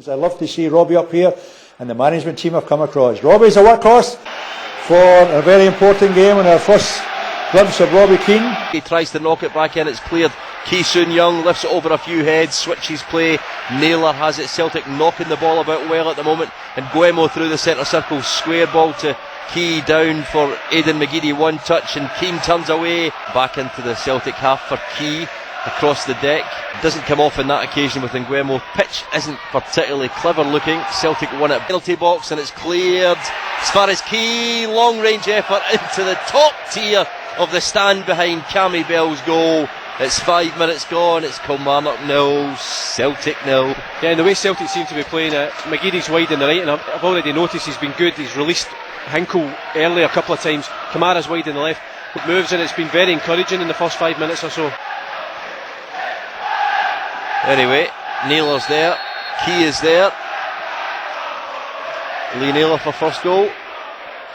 I love to see Robbie up here, and the management team have come across. Robbie's a workhorse for a very important game, and our first glimpse of Robbie Keane. He tries to knock it back in, it's cleared. Key Soon Young lifts it over a few heads, switches play. Naylor has it, Celtic knocking the ball about well at the moment, and Guemo through the centre circle, square ball to Key down for Aidan McGeady, one touch, and Keane turns away, back into the Celtic half for Key. Across the deck, doesn't come off on that occasion with Nguemo. Pitch isn't particularly clever looking. Celtic won at penalty box and it's cleared as far as Key. Long range effort into the top tier of the stand behind Cammy Bell's goal. It's 5 minutes gone. It's Kilmarnock 0, Celtic 0. Yeah, and the way Celtic seem to be playing it, McGeady's wide on the right, and I've already noticed he's been good. He's released Hinkle early a couple of times. Kamara's wide on the left, moves, and it's been very encouraging in the first 5 minutes or so. Anyway, Naylor's there, Key is there. Lee Naylor for first goal.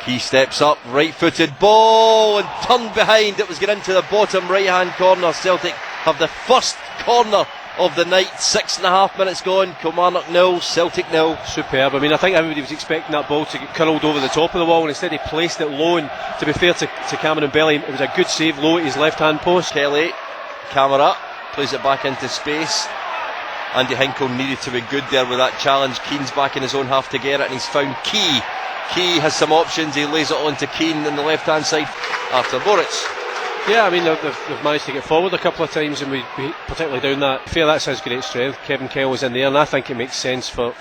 Key steps up, right-footed ball and turned behind. It was getting into the bottom right-hand corner. Celtic have the first corner of the night. 6.5 minutes gone. Kilmarnock 0, Celtic 0. Superb. I mean, I think everybody was expecting that ball to get curled over the top of the wall, and instead he placed it low. And to be fair to Cameron Belly, it was a good save low at his left-hand post. Kelly, camera, plays it back into space. Andy Hinkle needed to be good there with that challenge. Keane's back in his own half to get it, and he's found Key. Key has some options. He lays it on to Keane on the left hand side after Boritz. Yeah, I mean they've managed to get forward a couple of times, and we particularly down that. I feel that's his great strength. Kevin Kell was in there, and I think it makes sense for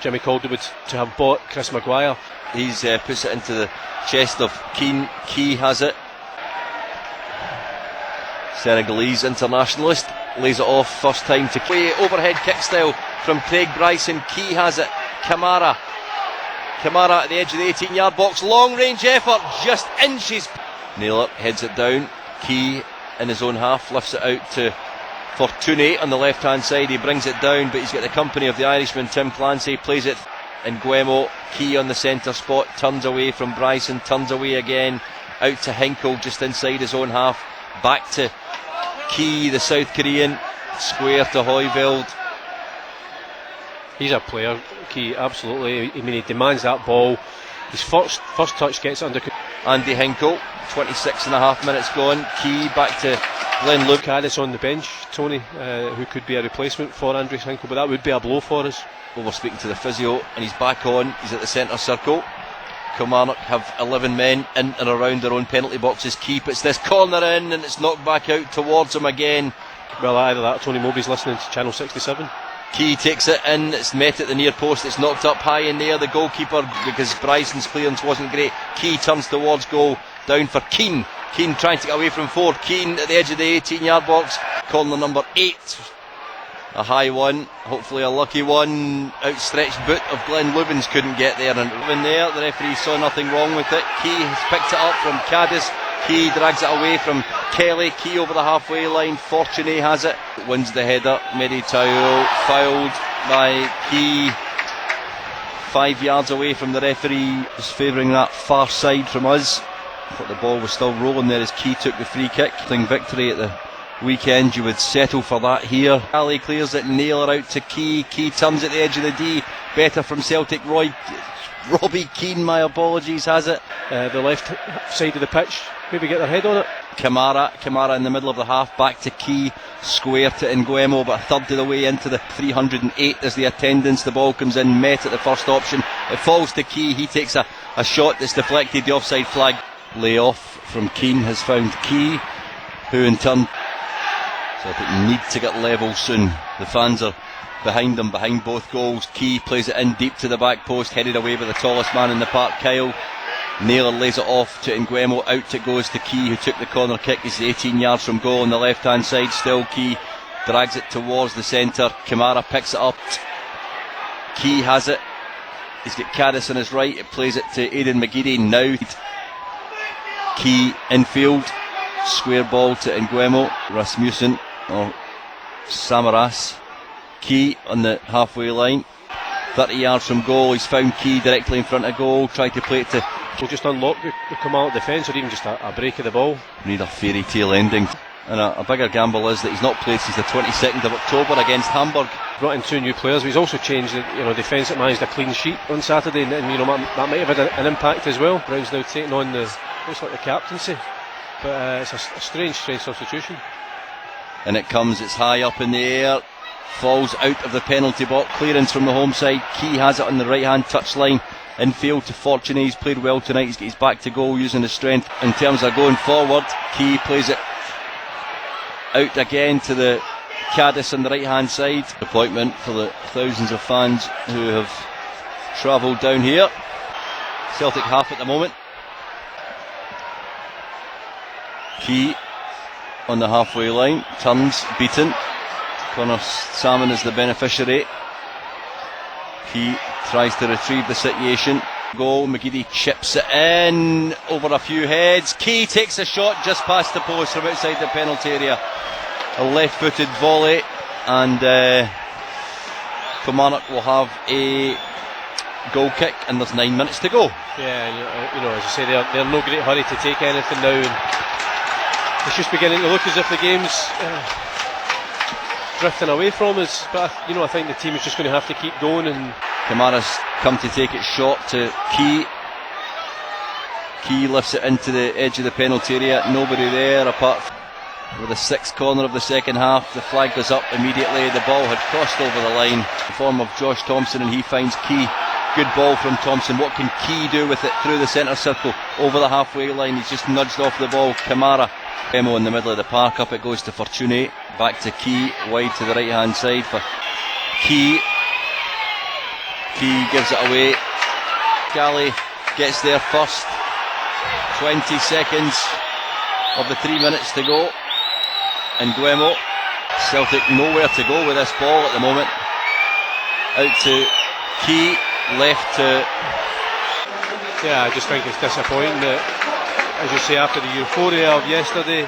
Jimmy Calderwood to have bought Chris Maguire. He's puts it into the chest of Keane. Key has it. Senegalese internationalist lays it off first time to Key. Overhead kick style from Craig Bryson. Key has it. Kamara at the edge of the 18-yard box. Long range effort, just inches. Naylor heads it down. Key in his own half lifts it out to Fortuny on the left hand side. He brings it down, but he's got the company of the Irishman Tim Clancy. Plays it in Guemo. Key on the centre spot, turns away from Bryson, turns away again, out to Hinkle just inside his own half. Back to Key, the South Korean, square to Højveld. He's a player, Key, absolutely. I mean, he demands that ball. His first touch gets it under. Andy Hinkle, 26.5 minutes gone. Key back to Glenn Luke. Caddis on the bench, Tony, who could be a replacement for Andrew Hinkle, but that would be a blow for us. Well, we're speaking to the physio, and he's back on. He's at the centre circle. Kilmarnock have 11 men in and around their own penalty boxes. Key puts this corner in, and it's knocked back out towards him again. Well, either that or Tony Mowbray's listening to Channel 67. Key takes it in, it's met at the near post, it's knocked up high in there. The goalkeeper, because Bryson's clearance wasn't great, Key turns towards goal, down for Keane. Keane trying to get away from 4. Keane at the edge of the 18-yard box. Corner number 8. A high one, hopefully a lucky one. Outstretched boot of Glenn Lubins couldn't get there, and in there the referee saw nothing wrong with it. Key has picked it up from Caddis. Key drags it away from Kelly. Key over the halfway line. Fortuny has it. Wins the header. Meditao fouled by Key. 5 yards away from the referee. Was favouring that far side from us. Thought the ball was still rolling there as Key took the free kick. Victory at the weekend. You would settle for that here. Ali clears it. Naylor out to Key. Key turns at the edge of the D. Better from Celtic. Robbie Keane, my apologies, has it. The left side of the pitch. Maybe get their head on it. Kamara in the middle of the half, back to Key, square to Nguemo, but a third of the way into the 308 as the attendance. The ball comes in, met at the first option. It falls to Key. He takes a shot that's deflected. The offside flag. Lay off from Keane has found Key, who in turn Celtic need to get level soon. The fans are behind them, behind both goals. Key plays it in deep to the back post, headed away by the tallest man in the park, Kyle. Naylor lays it off to Nguemo, out it goes to Key, who took the corner kick. He's 18 yards from goal on the left hand side. Still Key drags it towards the centre. Kamara picks it up. Key has it. He's got Caddis on his right. It plays it to Aidan McGeady now. Key infield, square ball to Nguemo. Rasmussen or Samaras. Key on the halfway line, 30 yards from goal. He's found Key directly in front of goal. Tried to play it to just unlock the Kilmarnock defence, or even just a break of the ball. Need a fairy tale ending. And a bigger gamble is that he's not played since the 22nd of October against Hamburg. Brought in 2 new players, but he's also changed the defence that managed a clean sheet on Saturday, and that might have had an impact as well. Brown's now taking on looks like the captaincy, but it's a strange substitution. And it comes, it's high up in the air, falls out of the penalty box, clearance from the home side. Key has it on the right hand touchline, infield to Fortuné. He's played well tonight, he's got his back to goal using his strength in terms of going forward. Key plays it out again to the Cadiz on the right hand side. Appointment for the thousands of fans who have travelled down here. Celtic half at the moment. Key on the halfway line, turns, beaten. Connor Salmon is the beneficiary. Key tries to retrieve the situation. Goal, McGeady chips it in over a few heads. Key takes a shot just past the post from outside the penalty area. A left-footed volley, and Kilmarnock will have a goal kick, and there's 9 minutes to go. Yeah, and as you say, they're in no great hurry to take anything now, and it's just beginning to look as if the game's drifting away from us. But I think the team is just going to have to keep going. And Kamara's come to take it short to Key. Key lifts it into the edge of the penalty area. Nobody there apart from with the 6th corner of the second half. The flag goes up immediately. The ball had crossed over the line. The form of Josh Thompson, and he finds Key. Good ball from Thompson. What can Key do with it through the centre circle over the halfway line? He's just nudged off the ball. Kamara, Emo in the middle of the park. Up it goes to Fortuné. Back to Key, wide to the right hand side for Key. Key gives it away. Galley gets there first. 20 seconds of the 3 minutes to go. And Guemo, Celtic nowhere to go with this ball at the moment. Out to Key, left to... Yeah, I just think it's disappointing that, as you say, after the euphoria of yesterday,